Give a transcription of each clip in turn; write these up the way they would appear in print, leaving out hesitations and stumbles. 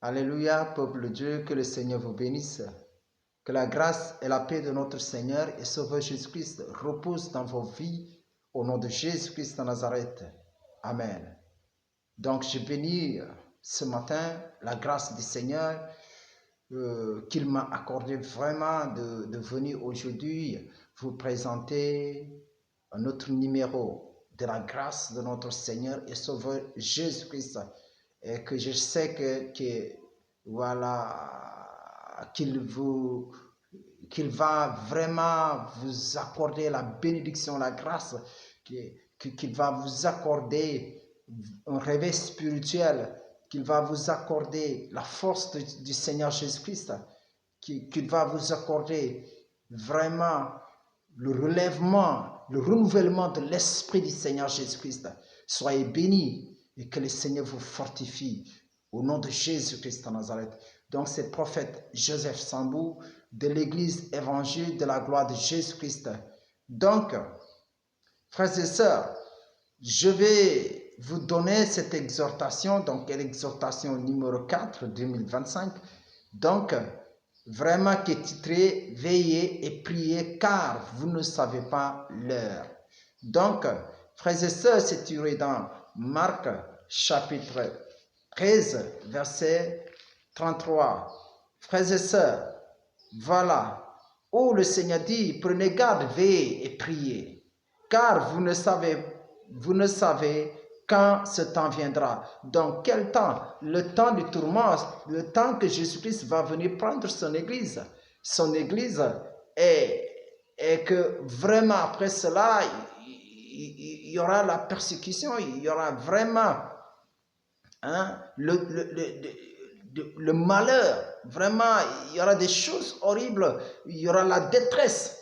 Alléluia, peuple de Dieu, que le Seigneur vous bénisse. Que la grâce et la paix de notre Seigneur et Sauveur Jésus-Christ reposent dans vos vies au nom de Jésus-Christ de Nazareth. Amen. Donc, je bénis ce matin la grâce du Seigneur qu'il m'a accordé vraiment de venir aujourd'hui vous présenter un autre numéro de la grâce de notre Seigneur et Sauveur Jésus-Christ. Et que je sais qu'il va vraiment vous accorder la bénédiction, la grâce, qu'il va vous accorder un réveil spirituel, qu'il va vous accorder la force du Seigneur Jésus-Christ, qu'il va vous accorder vraiment le relèvement, le renouvellement de l'esprit du Seigneur Jésus-Christ. Soyez bénis et que le Seigneur vous fortifie au nom de Jésus-Christ de Nazareth. Donc c'est le prophète Joseph Sambou de l'église évangile de la gloire de Jésus-Christ. Donc, frères et sœurs, je vais vous donner cette exhortation, donc l'exhortation numéro 4, 2025, donc vraiment qui est titrée « Veillez et priez car vous ne savez pas l'heure ». Donc, frères et sœurs, c'est tiré dans Marc chapitre 13, verset 33. Frères et sœurs, voilà où le Seigneur dit, prenez garde, veillez et priez, car vous ne savez quand ce temps viendra. Dans quel temps? Le temps du tourment, le temps que Jésus-Christ va venir prendre son église. Son église et que vraiment après cela, il y aura la persécution, il y aura vraiment le malheur, vraiment, il y aura des choses horribles, il y aura la détresse,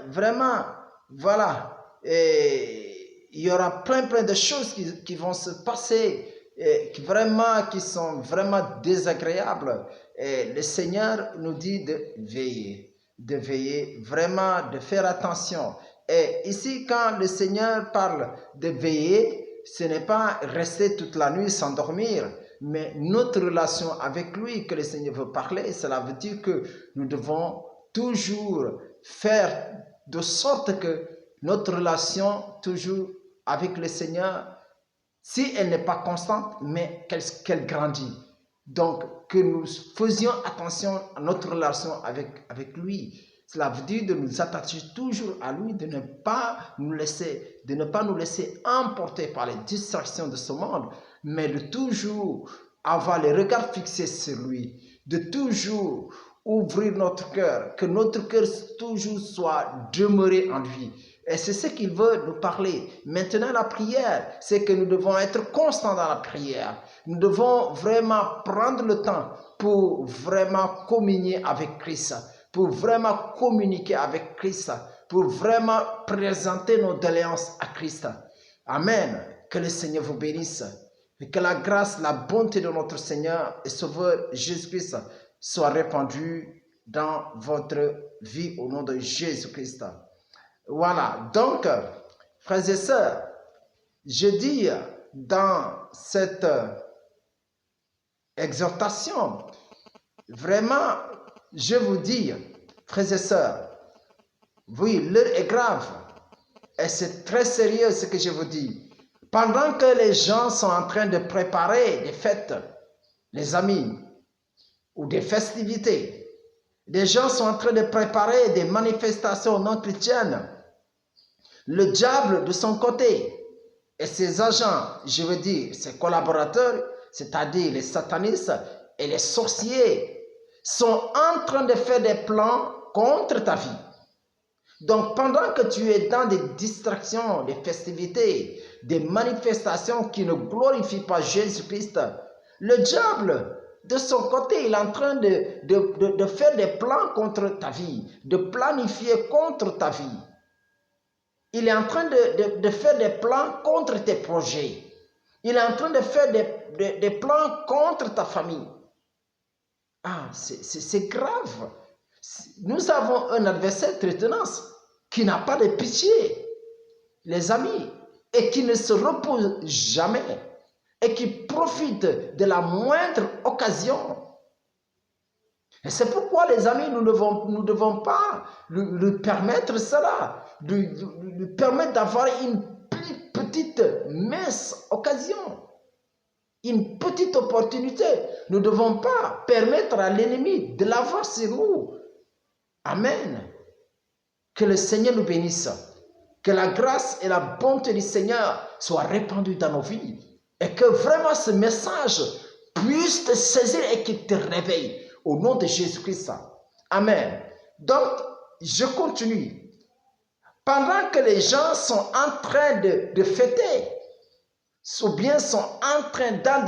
vraiment, voilà, et il y aura plein de choses qui vont se passer, qui sont vraiment désagréables, et le Seigneur nous dit de veiller, vraiment de faire attention. Et ici, quand le Seigneur parle de veiller, ce n'est pas rester toute la nuit sans dormir, mais notre relation avec lui que le Seigneur veut parler. Cela veut dire que nous devons toujours faire de sorte que notre relation toujours avec le Seigneur, si elle n'est pas constante, mais qu'elle grandit. Donc, que nous faisions attention à notre relation avec lui. Cela veut dire de nous attacher toujours à lui, de ne pas nous laisser emporter par les distractions de ce monde, mais de toujours avoir les regards fixés sur lui, de toujours ouvrir notre cœur, que notre cœur toujours soit demeuré en lui. Et c'est ce qu'il veut nous parler. Maintenant, la prière, c'est que nous devons être constants dans la prière. Nous devons vraiment prendre le temps pour vraiment communier avec Christ, pour vraiment communiquer avec Christ, pour vraiment présenter nos doléances à Christ. Amen. Que le Seigneur vous bénisse. Et que la grâce, la bonté de notre Seigneur et Sauveur Jésus-Christ soit répandue dans votre vie au nom de Jésus-Christ. Voilà, donc, frères et sœurs, je dis dans cette exhortation, vraiment, je vous dis, frères et sœurs, oui, l'heure est grave et c'est très sérieux ce que je vous dis. Pendant que les gens sont en train de préparer des fêtes, les amis, ou des festivités, les gens sont en train de préparer des manifestations non chrétiennes, le diable de son côté et ses agents, je veux dire ses collaborateurs, c'est-à-dire les satanistes et les sorciers, sont en train de faire des plans contre ta vie. Donc pendant que tu es dans des distractions, des festivités, des manifestations qui ne glorifient pas Jésus-Christ, le diable, de son côté, il est en train de faire des plans contre ta vie, de planifier contre ta vie. Il est en train de faire des plans contre tes projets. Il est en train de faire des plans contre ta famille. Ah, c'est grave. Nous avons un adversaire très tenace qui n'a pas de pitié, les amis, et qui ne se repose jamais et qui profite de la moindre occasion occasion. Et c'est pourquoi, les amis, nous ne devons pas lui permettre cela, lui permettre d'avoir une plus petite, mince occasion, une petite opportunité. Nous ne devons pas permettre à l'ennemi de l'avoir sur nous. Amen. Que le Seigneur nous bénisse. Que la grâce et la bonté du Seigneur soient répandues dans nos vies. Et que vraiment ce message puisse te saisir et qu'il te réveille. Au nom de Jésus-Christ. Amen. Donc, je continue. Pendant que les gens sont en train de fêter, ou bien sont en train dans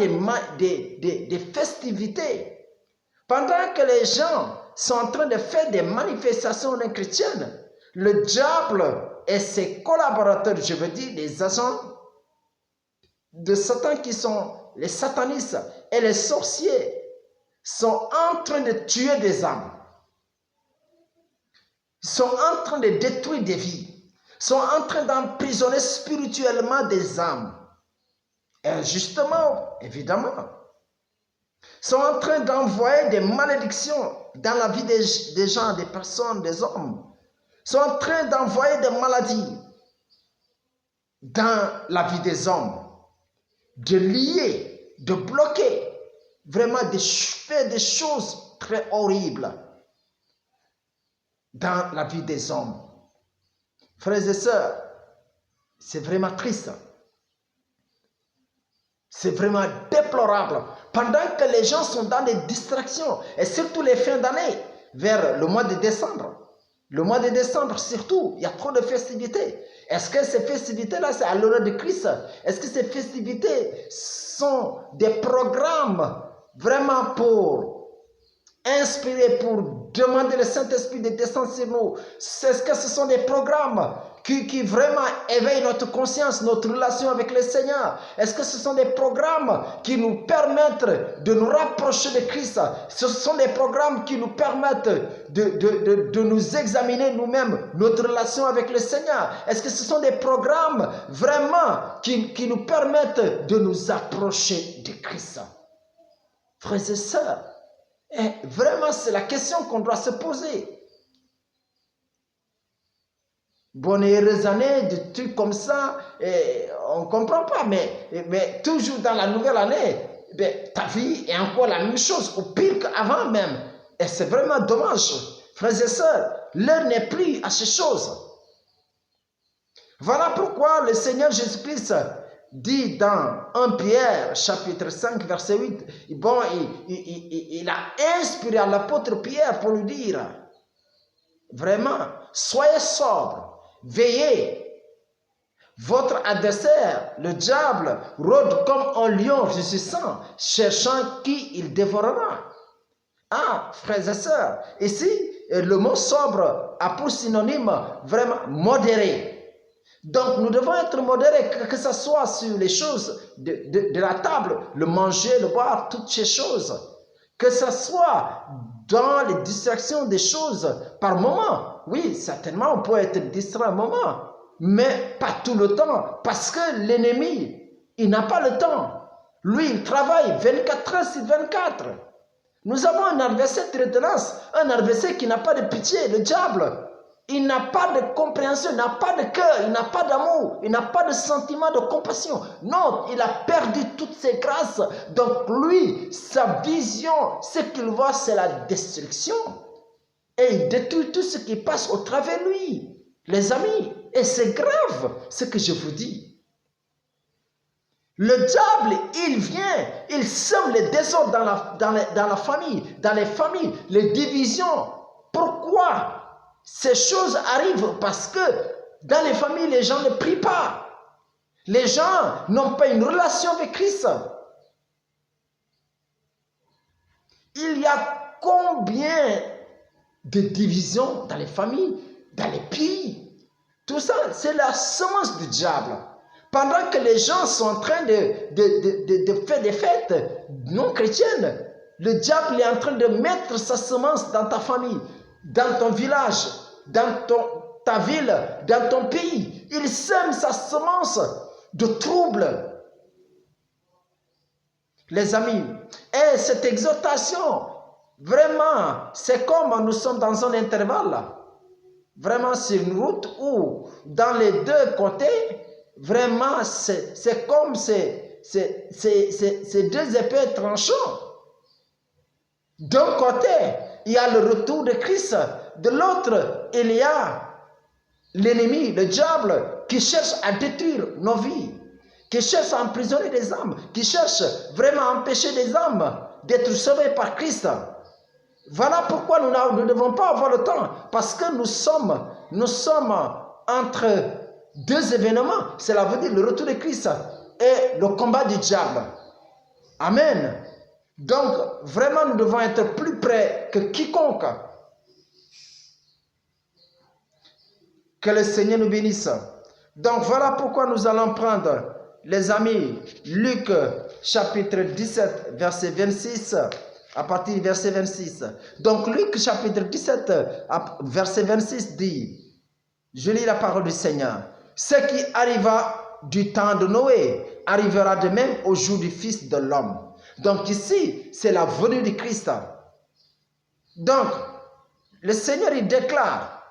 des festivités, pendant que les gens sont en train de faire des manifestations non chrétiennes, le diable et ses collaborateurs, je veux dire les agents de Satan qui sont les satanistes et les sorciers, sont en train de tuer des âmes, sont en train de détruire des vies, sont en train d'emprisonner spirituellement des âmes. Et justement, évidemment, sont en train d'envoyer des malédictions dans la vie des gens, des personnes, des hommes, sont en train d'envoyer des maladies dans la vie des hommes, de lier, de bloquer, vraiment de faire des choses très horribles dans la vie des hommes. Frères et sœurs, c'est vraiment triste. C'est vraiment déplorable. Pendant que les gens sont dans des distractions, et surtout les fins d'année, vers le mois de décembre. Le mois de décembre surtout, il y a trop de festivités. Est-ce que ces festivités-là, c'est à l'honneur de Christ? Est-ce que ces festivités sont des programmes vraiment pour inspirer, pour demander le Saint-Esprit de descendre sur nous? Est-ce que ce sont des programmes qui vraiment éveillent notre conscience, notre relation avec le Seigneur? Est-ce que ce sont des programmes qui nous permettent de nous rapprocher de Christ? Ce sont des programmes qui nous permettent de nous examiner nous-mêmes, notre relation avec le Seigneur? Est-ce que ce sont des programmes vraiment qui nous permettent de nous approcher de Christ? Frères et sœurs, et vraiment c'est la question qu'on doit se poser. Bonne et heureuse année, des trucs comme ça, et on ne comprend pas, mais toujours dans la nouvelle année, ta vie est encore la même chose, ou pire qu'avant même. Et c'est vraiment dommage. Frères et sœurs, l'heure n'est plus à ces choses. Voilà pourquoi le Seigneur Jésus-Christ dit dans 1 Pierre, chapitre 5, verset 8, bon, il a inspiré à l'apôtre Pierre pour lui dire, vraiment, soyez sobre. Veillez, votre adversaire, le diable, rôde comme un lion rugissant, cherchant qui il dévorera. Ah, frères et sœurs, ici, le mot sobre a pour synonyme vraiment modéré. Donc, nous devons être modérés, que ce soit sur les choses de la table, le manger, le boire, toutes ces choses. Que ce soit dans les distractions des choses par moment. Oui, certainement, on peut être distrait un moment, mais pas tout le temps, parce que l'ennemi, il n'a pas le temps. Lui, il travaille 24 heures sur 24. Nous avons un adversaire très tenace, un adversaire qui n'a pas de pitié, le diable. Il n'a pas de compréhension, il n'a pas de cœur, il n'a pas d'amour, il n'a pas de sentiment de compassion. Non, il a perdu toutes ses grâces. Donc lui, sa vision, ce qu'il voit, c'est la destruction. Et il détruit tout ce qui passe au travers de lui. Les amis, et c'est grave ce que je vous dis. Le diable, il vient, il sème le désordre dans la famille, dans les familles, les divisions. Pourquoi ces choses arrivent? Parce que dans les familles, les gens ne prient pas. Les gens n'ont pas une relation avec Christ. Il y a combien de divisions dans les familles, dans les pays? Tout ça, c'est la semence du diable. Pendant que les gens sont en train de faire des fêtes non chrétiennes, le diable est en train de mettre sa semence dans ta famille, dans ton village, dans ta ville, dans ton pays. Il sème sa semence de troubles. les amis. Et cette exhortation, vraiment, c'est comme nous sommes dans un intervalle là. Vraiment sur une route où dans les deux côtés, vraiment c'est comme ces deux épées tranchantes. D'un côté, il y a le retour de Christ. De l'autre, il y a l'ennemi, le diable, qui cherche à détruire nos vies, qui cherche à emprisonner des âmes, qui cherche vraiment à empêcher des âmes d'être sauvées par Christ. Voilà pourquoi nous ne devons pas avoir le temps, parce que nous sommes entre deux événements. Cela veut dire le retour de Christ et le combat du diable. Amen. Donc, vraiment, nous devons être plus près que quiconque. Que le Seigneur nous bénisse. Donc, voilà pourquoi nous allons prendre, les amis, Luc chapitre 17, verset 26, à partir du verset 26. Donc, Luc chapitre 17, verset 26 dit, je lis la parole du Seigneur. Ce qui arriva du temps de Noé arrivera de même au jour du Fils de l'homme. Donc ici, c'est la venue de Christ. Donc, le Seigneur, il déclare,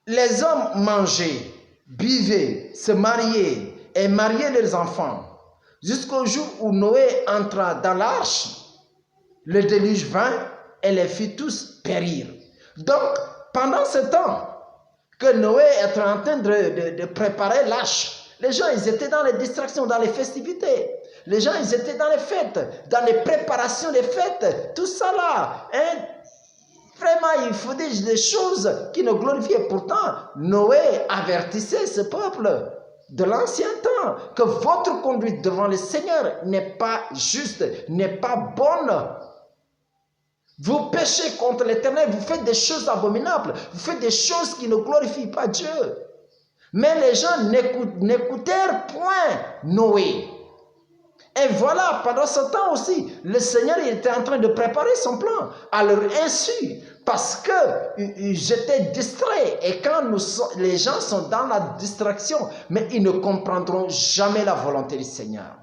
les hommes mangeaient, buvaient, se mariaient et mariaient leurs enfants, jusqu'au jour où Noé entra dans l'arche, le déluge vint et les fit tous périr. Donc, pendant ce temps que Noé était en train de préparer l'arche, les gens, ils étaient dans les distractions, dans les festivités. Les gens, ils étaient dans les fêtes, dans les préparations des fêtes, tout ça là. Hein? Vraiment, il faut des choses qui nous glorifiaient. Pourtant, Noé avertissait ce peuple de l'ancien temps que votre conduite devant le Seigneur n'est pas juste, n'est pas bonne. Vous péchez contre l'Éternel, vous faites des choses abominables, vous faites des choses qui ne glorifient pas Dieu. Mais les gens n'écoutèrent point Noé. Et voilà, pendant ce temps aussi, le Seigneur il était en train de préparer son plan à leur insu, parce qu'ils étaient distraits. Et quand les gens sont dans la distraction, mais ils ne comprendront jamais la volonté du Seigneur.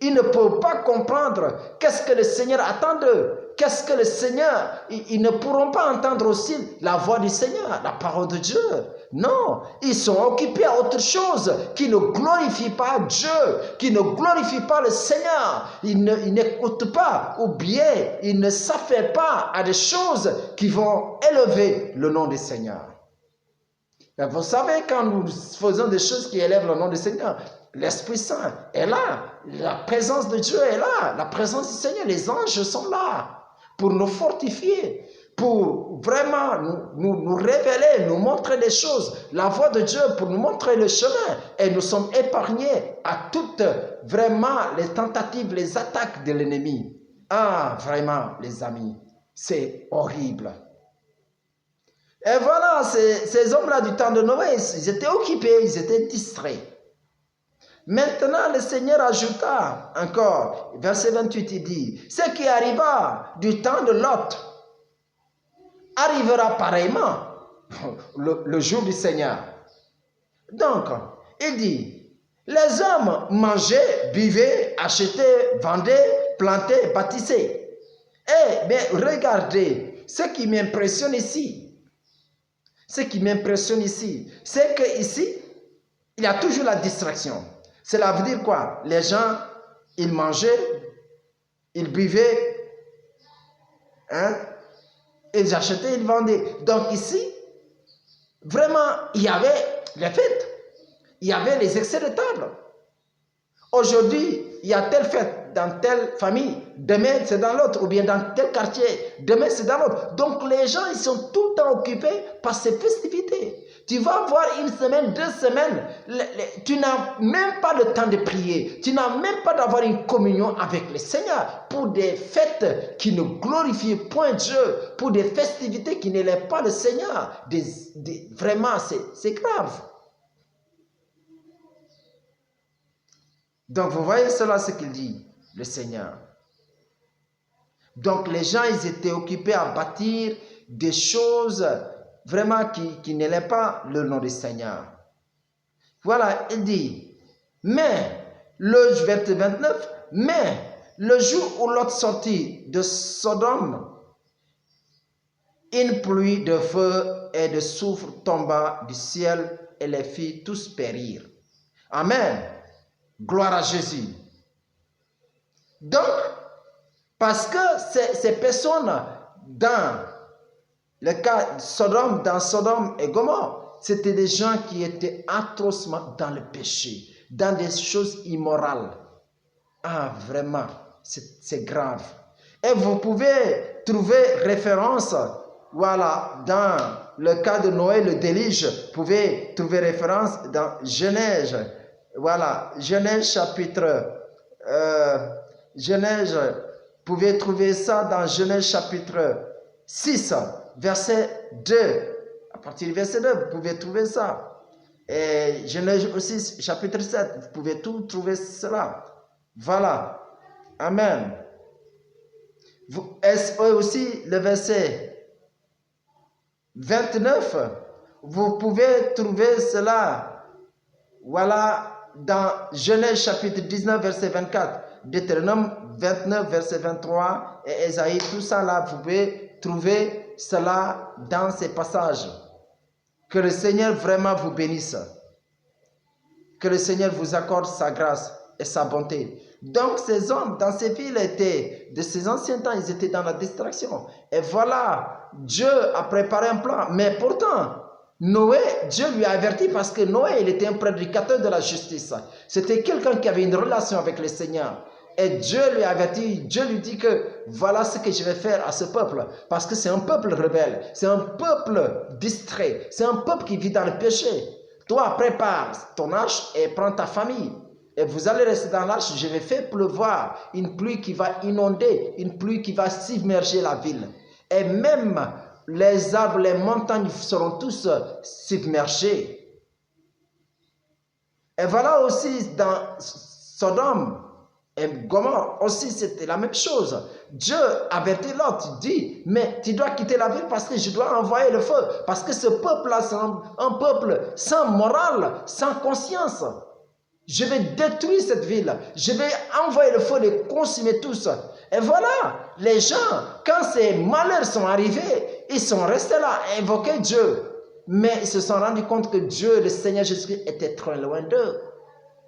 Ils ne peuvent pas comprendre qu'est-ce que le Seigneur attend d'eux. Qu'est-ce que le Seigneur, ils ne pourront pas entendre aussi la voix du Seigneur, la parole de Dieu. Non, ils sont occupés à autre chose qui ne glorifie pas Dieu, qui ne glorifie pas le Seigneur. Ils n'écoutent pas ou bien ils ne s'affairent pas à des choses qui vont élever le nom du Seigneur. Et vous savez, quand nous faisons des choses qui élèvent le nom du Seigneur, l'Esprit Saint est là, la présence de Dieu est là, la présence du Seigneur, les anges sont là pour nous fortifier, pour vraiment nous révéler, nous montrer des choses, la voix de Dieu pour nous montrer le chemin. Et nous sommes épargnés à toutes vraiment les tentatives, les attaques de l'ennemi. Ah, vraiment, les amis, c'est horrible. Et voilà, ces hommes-là du temps de Noé, ils étaient occupés, ils étaient distraits. Maintenant, le Seigneur ajouta encore, verset 28, il dit, ce qui arriva du temps de Lot arrivera pareillement le jour du Seigneur. Donc, il dit, les hommes mangeaient, buvaient, achetaient, vendaient, plantaient, bâtissaient. Et bien, regardez, ce qui m'impressionne ici, c'est qu'ici, il y a toujours la distraction. Cela veut dire quoi? Les gens, ils mangeaient, ils buvaient, hein? Ils achetaient, ils vendaient. Donc ici, vraiment, il y avait les fêtes. Il y avait les excès de table. Aujourd'hui, il y a telle fête dans telle famille. Demain, c'est dans l'autre. Ou bien dans tel quartier. Demain, c'est dans l'autre. Donc les gens, ils sont tout le temps occupés par ces festivités. Tu vas voir une semaine, 2 semaines, tu n'as même pas le temps de prier. Tu n'as même pas d'avoir une communion avec le Seigneur pour des fêtes qui ne glorifient point Dieu, pour des festivités qui n'élèvent pas le Seigneur. Vraiment, c'est grave. Donc, vous voyez cela, ce qu'il dit, le Seigneur. Donc, les gens, ils étaient occupés à bâtir des choses vraiment qui n'élèvent pas le nom du Seigneur. Voilà, il dit, mais Le verset 29, mais le jour où Lot sortit de Sodome, une pluie de feu et de soufre tomba du ciel et les fit tous périr. Amen. Gloire à Jésus. Donc, parce que ces personnes, dans le cas de Sodome, dans Sodome et Gomorrhe, c'était des gens qui étaient atrocement dans le péché, dans des choses immorales. Ah, vraiment, c'est grave. Et vous pouvez trouver référence, voilà, dans le cas de Noé, le déluge, vous pouvez trouver référence dans Genèse, voilà, Genèse chapitre, Genèse, vous pouvez trouver ça dans Genèse chapitre 6, verset 2. À partir du verset 2, vous pouvez trouver ça. Et Genèse aussi, chapitre 7, vous pouvez tout trouver cela. Voilà. Amen. Et aussi le verset 29, vous pouvez trouver cela, voilà, dans Genèse chapitre 19, verset 24, Deutéronome 29, verset 23 et Ésaïe, tout ça là, vous pouvez trouver cela dans ces passages. Que le Seigneur vraiment vous bénisse. Que le Seigneur vous accorde sa grâce et sa bonté. Donc ces hommes dans ces villes étaient, de ces anciens temps, ils étaient dans la distraction. Et voilà, Dieu a préparé un plan. Mais pourtant, Noé, Dieu lui a averti parce que Noé, il était un prédicateur de la justice. C'était quelqu'un qui avait une relation avec le Seigneur. Et Dieu lui a averti, Dieu lui dit que voilà ce que je vais faire à ce peuple. Parce que c'est un peuple rebelle, c'est un peuple distrait, c'est un peuple qui vit dans le péché. Toi, prépare ton arche et prends ta famille. Et vous allez rester dans l'arche, je vais faire pleuvoir une pluie qui va inonder, une pluie qui va submerger la ville. Et même les arbres, les montagnes seront tous submergés. Et voilà aussi dans Sodome et Gomorrhe aussi, c'était la même chose. Dieu avertit l'autre, il dit, mais tu dois quitter la ville parce que je dois envoyer le feu. Parce que ce peuple-là, c'est un peuple sans morale, sans conscience. Je vais détruire cette ville. Je vais envoyer le feu, les consumer tous. Et voilà, les gens, quand ces malheurs sont arrivés, ils sont restés là à invoquer Dieu. Mais ils se sont rendus compte que Dieu, le Seigneur Jésus-Christ, était très loin d'eux.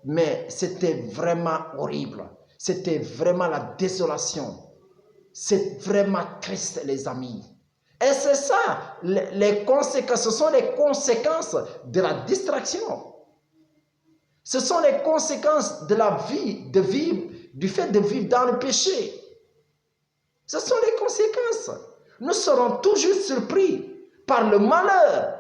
Mais c'était vraiment horrible. C'était vraiment la désolation. C'est vraiment triste, les amis. Et c'est ça, les conséquences, ce sont les conséquences de la distraction. Ce sont les conséquences de la vie, du fait de vivre dans le péché. Ce sont les conséquences. Nous serons toujours surpris par le malheur.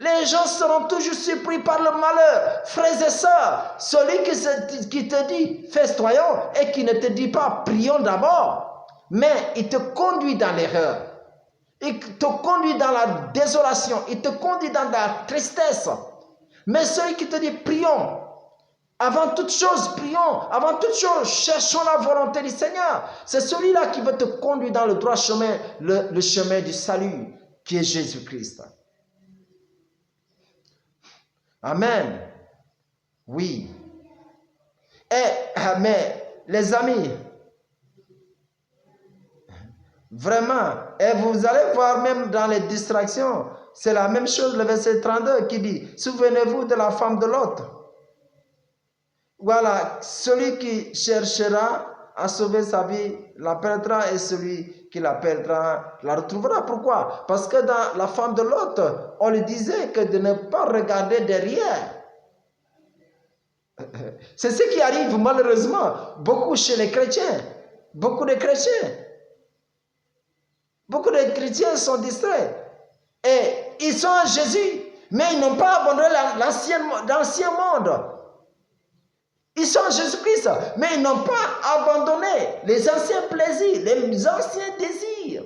Les gens seront toujours surpris par le malheur. Frères et sœurs, celui qui te dit festoyons et qui ne te dit pas prions d'abord, mais il te conduit dans l'erreur. Il te conduit dans la désolation. Il te conduit dans la tristesse. Mais celui qui te dit prions, avant toute chose, prions. Avant toute chose, cherchons la volonté du Seigneur. C'est celui-là qui veut te conduire dans le droit chemin, le chemin du salut, qui est Jésus-Christ. Amen. Oui. Mais les amis, vraiment, et vous allez voir même dans les distractions, c'est la même chose, le verset 32 qui dit, souvenez-vous de la femme de Lot. Voilà, celui qui cherchera à sauver sa vie la perdra et celui qui la perdra la retrouvera. Pourquoi? Parce que dans la femme de Lot, on lui disait que de ne pas regarder derrière. C'est ce qui arrive malheureusement beaucoup chez les chrétiens. Beaucoup de chrétiens. Beaucoup de chrétiens sont distraits. Et ils sont en Jésus, mais ils n'ont pas abandonné l'ancien monde. Ils sont en Jésus-Christ, mais ils n'ont pas abandonné les anciens plaisirs, les anciens désirs.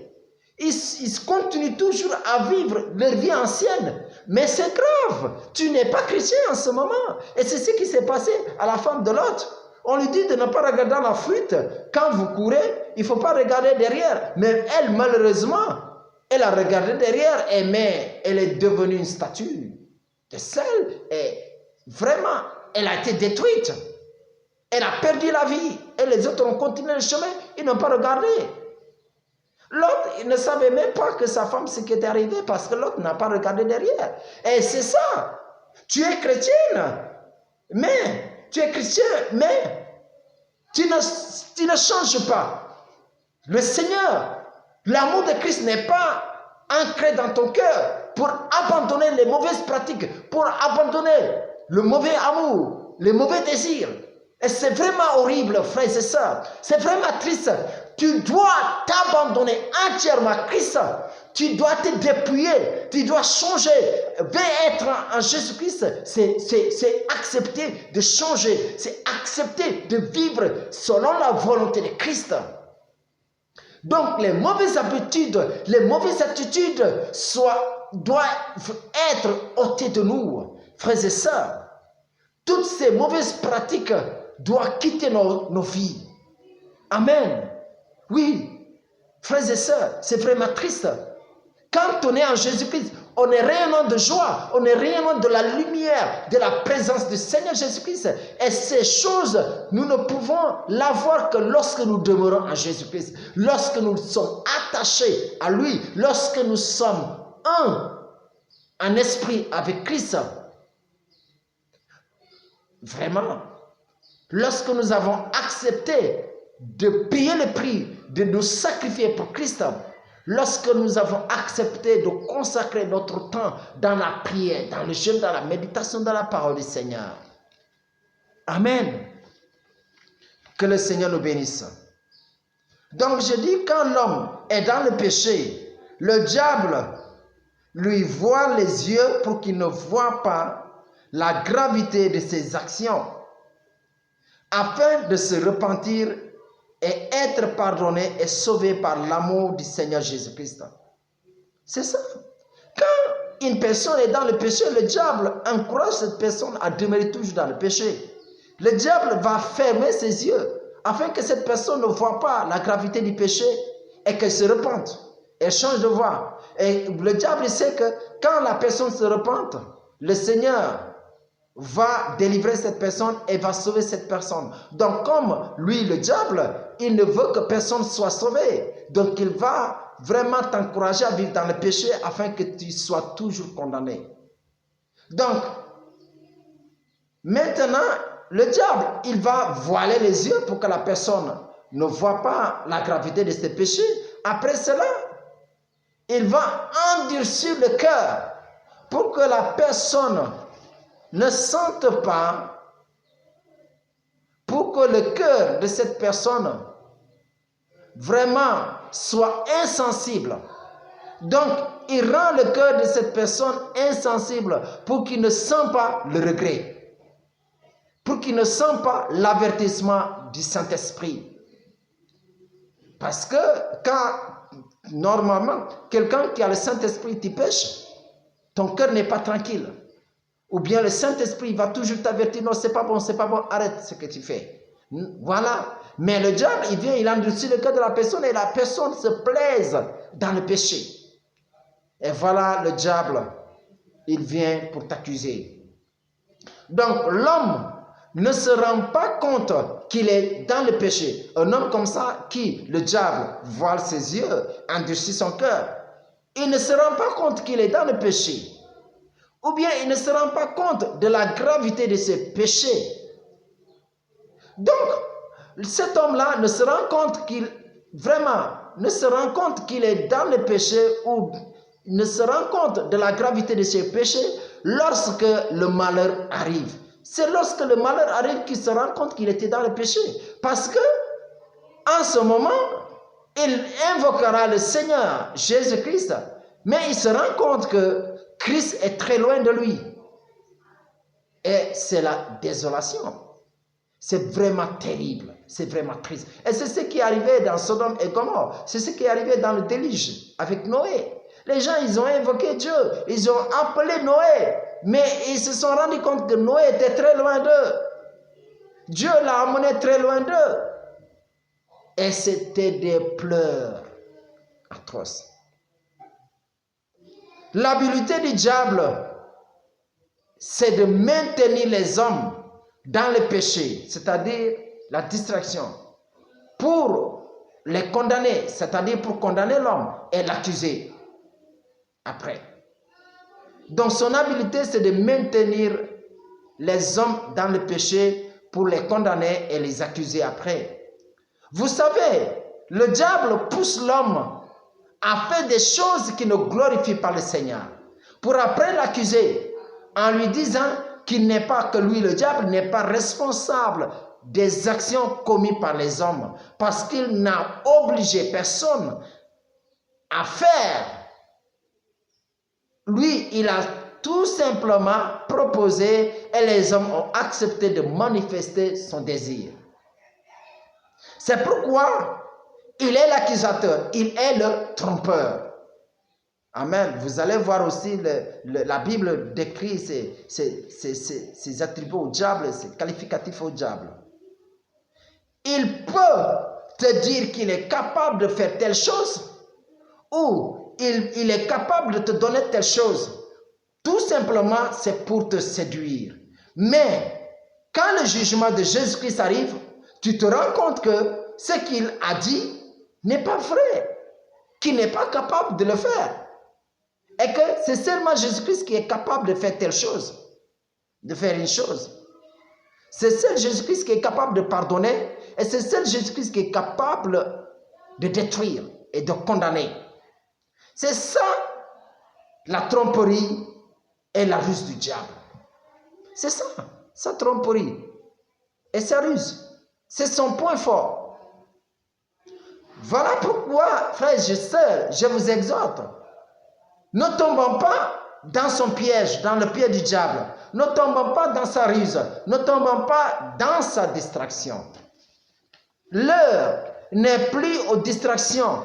Ils continuent toujours à vivre leur vie ancienne. Mais c'est grave, tu n'es pas chrétien en ce moment. Et c'est ce qui s'est passé à la femme de Lot. On lui dit de ne pas regarder dans la fuite. Quand vous courez, il ne faut pas regarder derrière. Mais elle, malheureusement, elle a regardé derrière, mais elle est devenue une statue de sel. Et vraiment, elle a été détruite. Elle a perdu la vie. Et les autres ont continué le chemin. Ils n'ont pas regardé. L'autre, il ne savait même pas que sa femme, ce qui était arrivé, parce que l'autre n'a pas regardé derrière. Et c'est ça. Tu es chrétienne, mais tu es chrétien, mais tu ne changes pas. Le Seigneur, l'amour de Christ n'est pas ancré dans ton cœur pour abandonner les mauvaises pratiques, pour abandonner le mauvais amour, les mauvais désirs. Et c'est vraiment horrible, frères et sœurs. C'est vraiment triste. Tu dois t'abandonner entièrement à Christ. Tu dois te dépouiller. Tu dois changer. Être en Jésus-Christ, c'est accepter de changer. C'est accepter de vivre selon la volonté de Christ. Donc, les mauvaises habitudes, les mauvaises attitudes doivent être ôtées de nous, frères et sœurs. Toutes ces mauvaises pratiques doivent quitter nos vies. Amen. Oui, frères et sœurs, c'est vraiment triste. Quand on est en Jésus-Christ, on est rayonnant de joie, on est rayonnant de la lumière, de la présence du Seigneur Jésus-Christ. Et ces choses, nous ne pouvons l'avoir que lorsque nous demeurons en Jésus-Christ, lorsque nous sommes attachés à lui, lorsque nous sommes un en esprit avec Christ. Vraiment, lorsque nous avons accepté de payer le prix, de nous sacrifier pour Christ, lorsque nous avons accepté de consacrer notre temps dans la prière, dans le jeûne, dans la méditation, dans la parole du Seigneur. Amen. Que le Seigneur nous bénisse. Donc je dis, quand l'homme est dans le péché, le diable lui voile les yeux pour qu'il ne voie pas la gravité de ses actions, afin de se repentir et être pardonné et sauvé par l'amour du Seigneur Jésus-Christ. C'est ça. Quand une personne est dans le péché, le diable encourage cette personne à demeurer toujours dans le péché. Le diable va fermer ses yeux afin que cette personne ne voit pas la gravité du péché et qu'elle se repente. Elle change de voie. Et le diable sait que quand la personne se repente, le Seigneur va délivrer cette personne et va sauver cette personne. Donc comme lui, le diable, il ne veut que personne soit sauvé. Donc il va vraiment t'encourager à vivre dans le péché afin que tu sois toujours condamné. Donc, maintenant, le diable, il va voiler les yeux pour que la personne ne voit pas la gravité de ses péchés. Après cela, il va endurcir le cœur pour que la personne ne sente pas, pour que le cœur de cette personne vraiment soit insensible. Donc, il rend le cœur de cette personne insensible pour qu'il ne sente pas le regret, pour qu'il ne sente pas l'avertissement du Saint-Esprit. Parce que quand, normalement, quelqu'un qui a le Saint-Esprit, tu pêches, ton cœur n'est pas tranquille. Ou bien le Saint-Esprit va toujours t'avertir, non, c'est pas bon, arrête ce que tu fais. Voilà. Mais le diable, il vient, il endurcit le cœur de la personne et la personne se plaise dans le péché. Et voilà, le diable, il vient pour t'accuser. Donc, l'homme ne se rend pas compte qu'il est dans le péché. Un homme comme ça, qui, le diable, voile ses yeux, endurcit son cœur, il ne se rend pas compte qu'il est dans le péché. Ou bien il ne se rend pas compte de la gravité de ses péchés. Donc, cet homme-là ne se rend compte qu'il est dans le péché ou ne se rend compte de la gravité de ses péchés lorsque le malheur arrive. C'est lorsque le malheur arrive qu'il se rend compte qu'il était dans le péché. Parce que, en ce moment, il invoquera le Seigneur Jésus-Christ, mais il se rend compte que Christ est très loin de lui. Et c'est la désolation. C'est vraiment terrible. C'est vraiment triste. Et c'est ce qui est arrivé dans Sodome et Gomorrhe. C'est ce qui est arrivé dans le déluge avec Noé. Les gens, ils ont invoqué Dieu. Ils ont appelé Noé. Mais ils se sont rendus compte que Noé était très loin d'eux. Dieu l'a amené très loin d'eux. Et c'était des pleurs atroces. L'habileté du diable, c'est de maintenir les hommes dans le péché, c'est-à-dire la distraction, pour les condamner, c'est-à-dire pour condamner l'homme et l'accuser après. Donc son habileté, c'est de maintenir les hommes dans le péché pour les condamner et les accuser après. Vous savez, le diable pousse l'homme à faire des choses qui ne glorifient pas le Seigneur, pour après l'accuser en lui disant qu'il n'est pas, que lui, le diable, n'est pas responsable des actions commises par les hommes, parce qu'il n'a obligé personne à faire. Lui, il a tout simplement proposé et les hommes ont accepté de manifester son désir. C'est pourquoi il est l'accusateur, il est le trompeur. Amen. Vous allez voir aussi, la Bible décrit ses attributs au diable, ses qualificatifs au diable. Il peut te dire qu'il est capable de faire telle chose, ou il est capable de te donner telle chose. Tout simplement, c'est pour te séduire. Mais quand le jugement de Jésus-Christ arrive, tu te rends compte que ce qu'il a dit n'est pas vrai, qu'il n'est pas capable de le faire. Et que c'est seulement Jésus-Christ qui est capable de faire telle chose, de faire une chose. C'est seul Jésus-Christ qui est capable de pardonner, et c'est seul Jésus-Christ qui est capable de détruire et de condamner. C'est ça, la tromperie et la ruse du diable. C'est ça, sa tromperie et sa ruse. C'est son point fort. Voilà pourquoi, frères et sœurs, je vous exhorte, ne tombons pas dans son piège, dans le piège du diable. Ne tombons pas dans sa ruse. Ne tombons pas dans sa distraction. L'heure n'est plus aux distractions,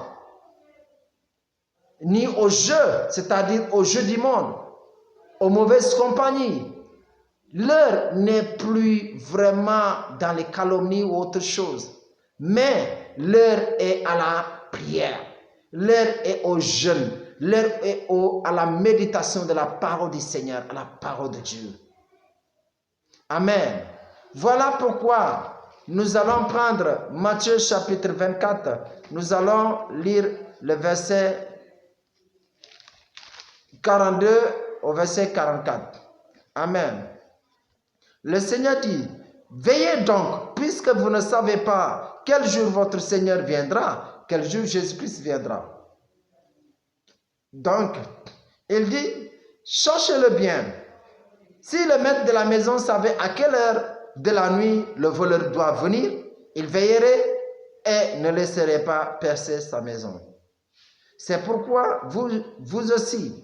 ni aux jeux, c'est-à-dire aux jeux du monde, aux mauvaises compagnies. L'heure n'est plus vraiment dans les calomnies ou autre chose. Mais l'heure est à la prière. L'heure est au jeûne. L'heure est à la méditation de la parole du Seigneur, à la parole de Dieu. Amen. Voilà pourquoi nous allons prendre Matthieu chapitre 24. Nous allons lire le verset 42 au verset 44. Amen. Le Seigneur dit, veillez donc, puisque vous ne savez pas quel jour votre Seigneur viendra, quel jour Jésus-Christ viendra. Donc, il dit, cherchez-le bien. Si le maître de la maison savait à quelle heure de la nuit le voleur doit venir, il veillerait et ne laisserait pas percer sa maison. C'est pourquoi vous aussi,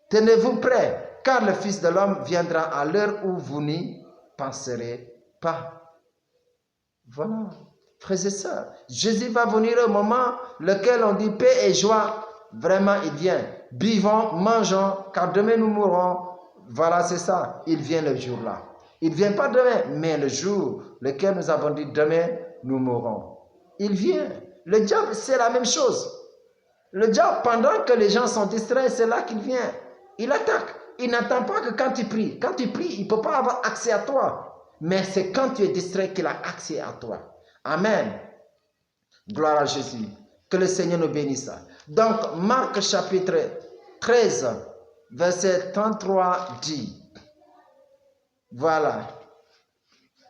tenez-vous prêts, car le Fils de l'homme viendra à l'heure où vous n'y penserez pas. Voilà, frères et sœurs, Jésus va venir au moment lequel on dit paix et joie. Vraiment, il vient. Buvons, mangeons, car demain nous mourrons. Voilà, c'est ça. Il vient le jour-là. Il ne vient pas demain, mais le jour lequel nous avons dit demain, nous mourrons. Il vient. Le diable, c'est la même chose. Le diable, pendant que les gens sont distraits, c'est là qu'il vient. Il attaque. Il n'attend pas que quand tu pries. Quand tu pries, il ne peut pas avoir accès à toi. Mais c'est quand tu es distrait qu'il a accès à toi. Amen. Gloire à Jésus. Que le Seigneur nous bénisse. Donc, Marc chapitre 13, verset 33 dit, voilà,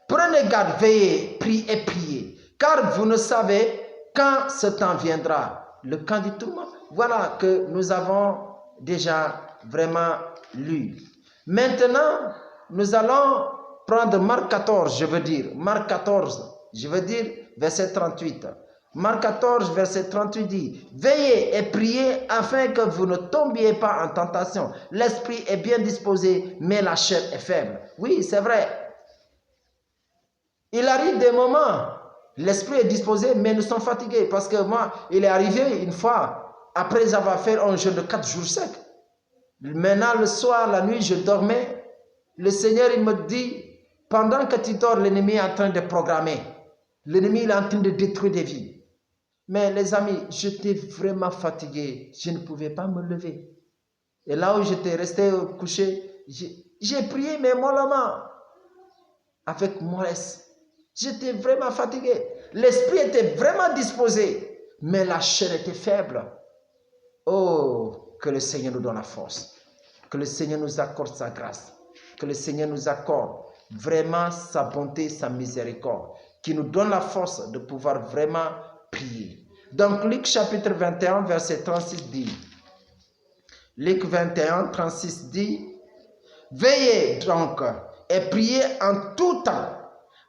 prenez garde, veillez, priez et priez, car vous ne savez quand ce temps viendra, le camp du tourment. Voilà que nous avons déjà vraiment lu. Maintenant, nous allons prendre Marc 14, Marc 14, verset 38. Marc 14, verset 38 dit, veillez et priez afin que vous ne tombiez pas en tentation. L'esprit est bien disposé, mais la chair est faible. Oui, c'est vrai. Il arrive des moments, l'esprit est disposé, mais nous sommes fatigués. Parce que moi, il est arrivé une fois, après avoir fait un jeûne de 4 jours secs. Maintenant, le soir, la nuit, je dormais. Le Seigneur, il me dit, pendant que tu dors, l'ennemi est en train de programmer. L'ennemi, il est en train de détruire des vies. Mais les amis, j'étais vraiment fatigué. Je ne pouvais pas me lever. Et là où j'étais resté couché, j'ai prié, mais mollement. avec mollesse. J'étais vraiment fatigué. L'esprit était vraiment disposé, mais la chair était faible. Oh, que le Seigneur nous donne la force. Que le Seigneur nous accorde sa grâce. Que le Seigneur nous accorde vraiment sa bonté, sa miséricorde. Qui nous donne la force de pouvoir vraiment prier. Donc, Luc chapitre 21, verset 36 dit, Luc 21, 36 dit, veillez donc et priez en tout temps,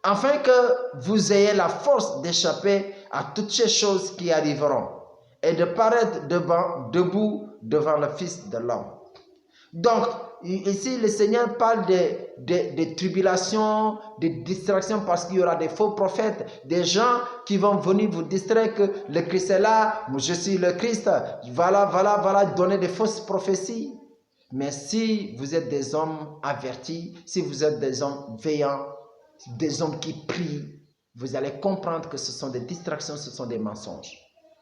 afin que vous ayez la force d'échapper à toutes ces choses qui arriveront et de paraître debout devant le Fils de l'homme. Donc, ici, le Seigneur parle de tribulations, de distractions, parce qu'il y aura des faux prophètes, des gens qui vont venir vous distraire que le Christ est là, je suis le Christ, voilà, donner des fausses prophéties. Mais si vous êtes des hommes avertis, si vous êtes des hommes veillants, des hommes qui prient, vous allez comprendre que ce sont des distractions, ce sont des mensonges.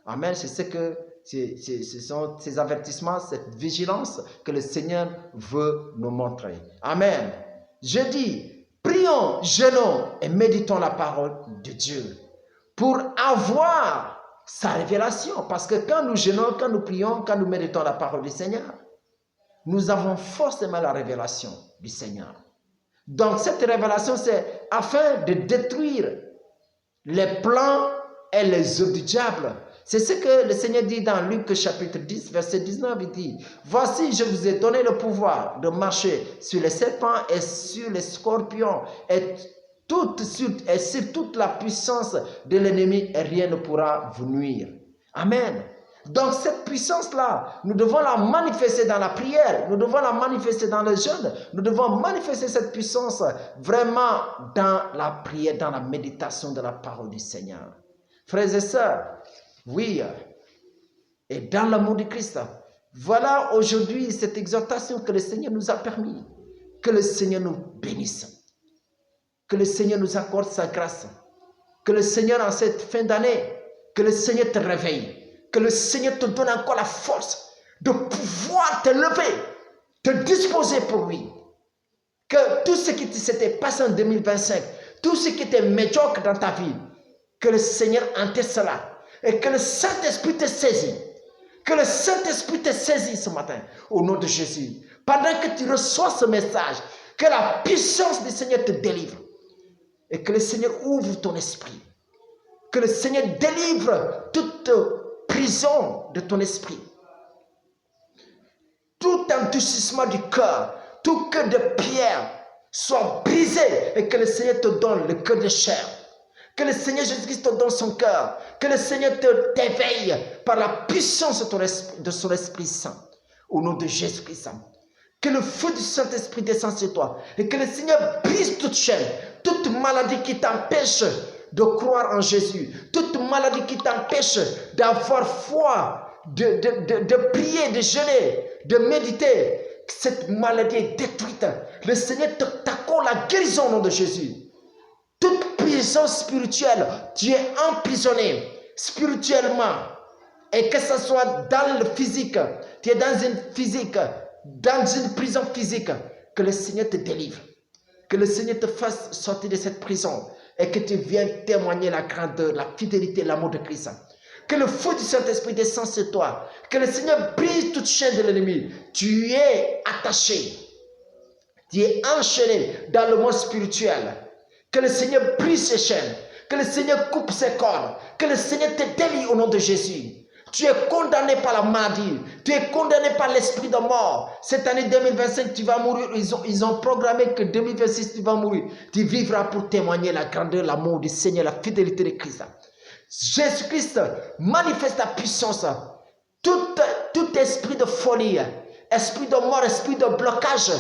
Amen, c'est ce que ce sont ces avertissements, cette vigilance que le Seigneur veut nous montrer. Amen. Je dis, prions, jeûnons et méditons la parole de Dieu pour avoir sa révélation. Parce que quand nous jeûnons, quand nous prions, quand nous méditons la parole du Seigneur, nous avons forcément la révélation du Seigneur. Donc cette révélation, c'est afin de détruire les plans et les œuvres du diable. C'est ce que le Seigneur dit dans Luc chapitre 10, verset 19, il dit, « Voici, je vous ai donné le pouvoir de marcher sur les serpents et sur les scorpions et sur toute la puissance de l'ennemi et rien ne pourra vous nuire. » Amen. Donc cette puissance-là, nous devons la manifester dans la prière, nous devons la manifester dans le jeûne, nous devons manifester cette puissance vraiment dans la prière, dans la méditation de la parole du Seigneur. Frères et sœurs, oui, et dans l'amour de Christ, voilà aujourd'hui cette exhortation que le Seigneur nous a permis. Que le Seigneur nous bénisse, que le Seigneur nous accorde sa grâce, que le Seigneur en cette fin d'année, que le Seigneur te réveille, que le Seigneur te donne encore la force de pouvoir te lever, te disposer pour lui. Que tout ce qui s'était passé en 2025, tout ce qui était médiocre dans ta vie, que le Seigneur enterre cela et que le Saint-Esprit te saisit. Que le Saint-Esprit te saisit ce matin au nom de Jésus. Pendant que tu reçois ce message, que la puissance du Seigneur te délivre et que le Seigneur ouvre ton esprit. Que le Seigneur délivre toute prison de ton esprit. Tout endurcissement du cœur, tout cœur de pierre soit brisé et que le Seigneur te donne le cœur de chair. Que le Seigneur Jésus-Christ te donne son cœur. Que le Seigneur t'éveille par la puissance de son Esprit Saint. Au nom de Jésus-Christ. Que le feu du Saint-Esprit descende sur toi. Et que le Seigneur brise toute chaîne, toute maladie qui t'empêche de croire en Jésus. Toute maladie qui t'empêche d'avoir foi, de prier, de jeûner, de méditer. Cette maladie est détruite. Le Seigneur t'accorde la guérison au nom de Jésus. Toute prison spirituelle, tu es emprisonné spirituellement. Et que ce soit dans le physique, tu es dans une prison physique, que le Seigneur te délivre. Que le Seigneur te fasse sortir de cette prison et que tu viennes témoigner la grandeur, la fidélité, l'amour de Christ. Que le feu du Saint-Esprit descende sur toi. Que le Seigneur brise toute chaîne de l'ennemi. Tu es attaché. Tu es enchaîné dans le monde spirituel. Que le Seigneur brise ses chaînes. Que le Seigneur coupe ses cordes. Que le Seigneur te délie au nom de Jésus. Tu es condamné par la maladie. Tu es condamné par l'esprit de mort. Cette année 2025, tu vas mourir. Ils ont programmé que 2026, tu vas mourir. Tu vivras pour témoigner la grandeur, l'amour du Seigneur, la fidélité de Christ. Jésus-Christ manifeste ta puissance. Tout esprit de folie, esprit de mort, esprit de blocage,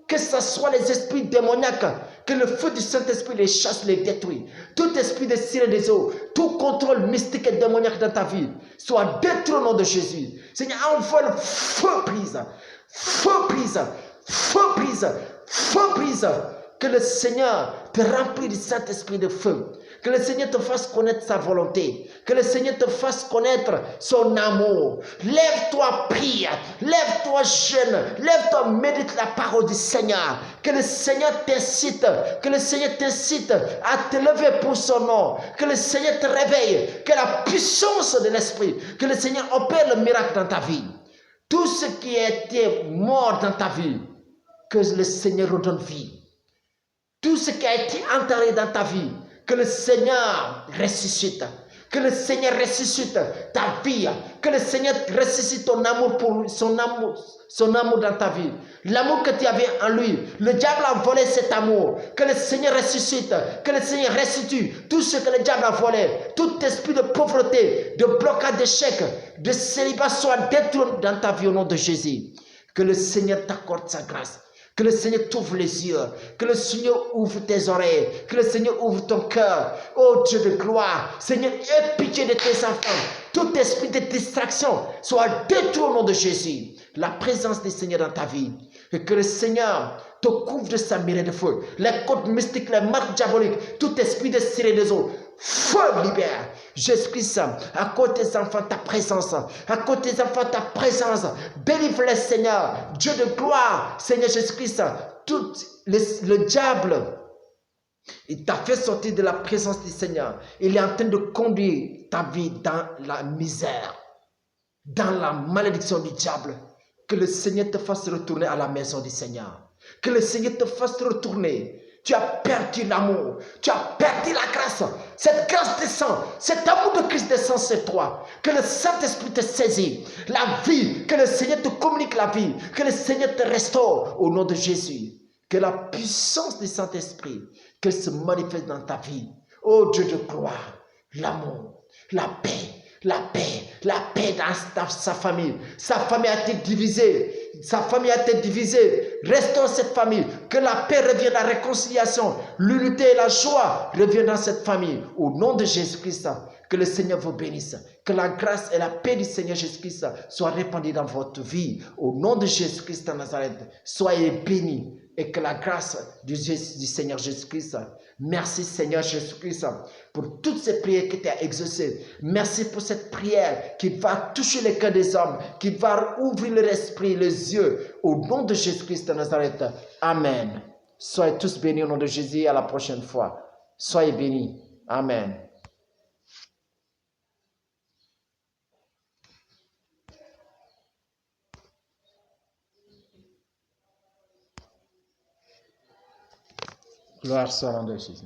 que ce soit les esprits démoniaques, que le feu du Saint-Esprit les chasse, les détruit. Tout esprit de cire des eaux, tout contrôle mystique et démoniaque dans ta vie, soit détruit au nom de Jésus. Seigneur, envoie le feu brise, feu brise, feu brise, feu brise. Que le Seigneur te remplisse du Saint-Esprit de feu. Que le Seigneur te fasse connaître sa volonté. Que le Seigneur te fasse connaître son amour. Lève-toi, prie. Lève-toi, jeune. Lève-toi, médite la parole du Seigneur. Que le Seigneur t'incite. Que le Seigneur t'incite à te lever pour son nom. Que le Seigneur te réveille. Que la puissance de l'Esprit. Que le Seigneur opère le miracle dans ta vie. Tout ce qui a été mort dans ta vie, que le Seigneur redonne vie. Tout ce qui a été enterré dans ta vie, que le Seigneur ressuscite. Que le Seigneur ressuscite ta vie. Que le Seigneur ressuscite ton amour pour son amour dans ta vie. L'amour que tu avais en lui. Le diable a volé cet amour. Que le Seigneur ressuscite. Que le Seigneur restitue tout ce que le diable a volé. Tout esprit de pauvreté, de blocage, d'échec, de célibat soit détruit dans ta vie au nom de Jésus. Que le Seigneur t'accorde sa grâce. Que le Seigneur t'ouvre les yeux. Que le Seigneur ouvre tes oreilles. Que le Seigneur ouvre ton cœur. Oh Dieu de gloire. Seigneur, aie pitié de tes enfants. Tout esprit de distraction soit détruit au nom de Jésus. La présence du Seigneur dans ta vie. Et que le Seigneur te couvre de sa mirée de feu. Les côtes mystiques, les marques diaboliques, tout esprit de sirène des eaux. Feu libère. Jésus-Christ, accorde tes enfants ta présence. Accorde tes enfants ta présence. Délivre-les, Seigneur. Dieu de gloire, Seigneur Jésus-Christ. Tout le diable, il t'a fait sortir de la présence du Seigneur. Il est en train de conduire ta vie dans la misère, dans la malédiction du diable. Que le Seigneur te fasse retourner à la maison du Seigneur. Que le Seigneur te fasse retourner. Tu as perdu l'amour. Tu as perdu la grâce. Cette grâce descend. Cet amour de Christ descend sur toi. Que le Saint-Esprit te saisit. La vie. Que le Seigneur te communique la vie. Que le Seigneur te restaure au nom de Jésus. Que la puissance du Saint-Esprit, qu'elle se manifeste dans ta vie. Oh Dieu de gloire. L'amour. La paix. La paix, la paix dans sa famille. Sa famille a été divisée. Sa famille a été divisée. Restons cette famille. Que la paix revienne, la réconciliation, l'unité et la joie reviennent dans cette famille. Au nom de Jésus-Christ, que le Seigneur vous bénisse. Que la grâce et la paix du Seigneur Jésus-Christ soient répandues dans votre vie. Au nom de Jésus-Christ de Nazareth, soyez bénis. Et que la grâce du Seigneur Jésus-Christ, merci Seigneur Jésus-Christ pour toutes ces prières que tu as exaucées. Merci pour cette prière qui va toucher les cœurs des hommes, qui va ouvrir leur esprit, les yeux. Au nom de Jésus-Christ de Nazareth. Amen. Soyez tous bénis au nom de Jésus. À la prochaine fois. Soyez bénis. Amen. Gloire soit rendue à Jésus.